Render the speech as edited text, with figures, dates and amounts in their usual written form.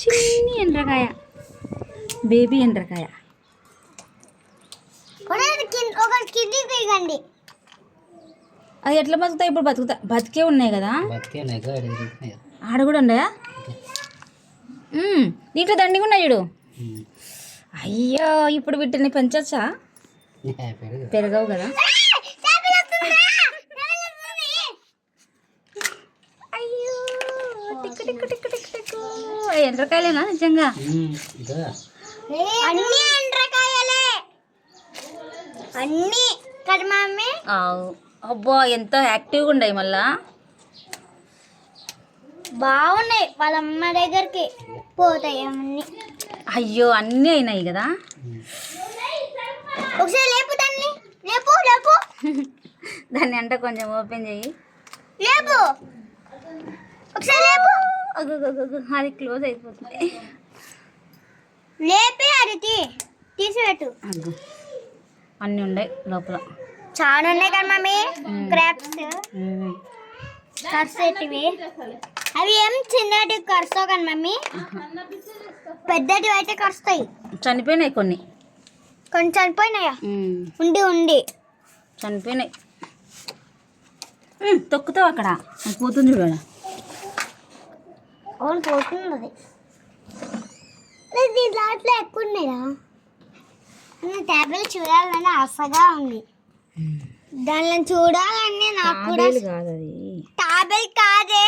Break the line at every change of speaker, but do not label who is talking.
చిన్ని ఎండ్రకాయ, బేబీ ఎండ్రకాయ. అది ఎట్లా బతుకుతాయి ఇప్పుడు? బతికే ఉన్నాయి కదా, ఆడ కూడా ఉన్నాయా? దీంట్లో దండిగా ఉన్నాయి చూడు. అయ్యో ఇప్పుడు వీటిని పెంచచ్చా? పెరగవు కదా. అయ్యో టిక్కు టిక్కు టిక్కు టిక్కు టిక్కు. ఎండ్రకాయలేనా నిజంగా?
అన్ని ఎండ్రకాయలే, అన్ని కదా మమ్మీ.
అబ్బా ఎంత యాక్టివ్గా ఉన్నాయి, మళ్ళా
బాగున్నాయి. వాళ్ళ అమ్మ దగ్గరికి పోతాయి అన్ని.
అయ్యో అన్నీ అయినాయి కదా.
ఒకసారి లేపు దాన్ని, లేపు లేపు
దాన్ని అంటే కొంచెం ఓపెన్ చెయ్యి,
లేపు ఒకసారి లేపు.
అది క్లోజ్ అయిపోతుంది.
లేపి అది తీసిపెట్టు.
అన్నీ ఉన్నాయి లోపల,
చాలా ఉన్నాయి కదా మమ్మీ. క్రాప్స్ కర్సేటివి, అవి ఏం చిన్నటి కరుస్తావు కానీ మమ్మీ, పెద్దటివి అయితే కరుస్తాయి.
చనిపోయినాయి కొన్ని,
కొన్ని చనిపోయినాయా? ఉండి ఉండి
చనిపోయినాయి. తొక్కుతావు అక్కడ, పోతుంది చూడ.
అవును పోతుంది. దీంట్లో అట్లా ఎక్కువ ఉన్నాయా? ట్యాబ్లెట్ చూడాలని ఆశగా ఉంది. దానిలో చూడాలని నాకు కూడా.
కాదు అది
టాబ్లెట్ కాదే.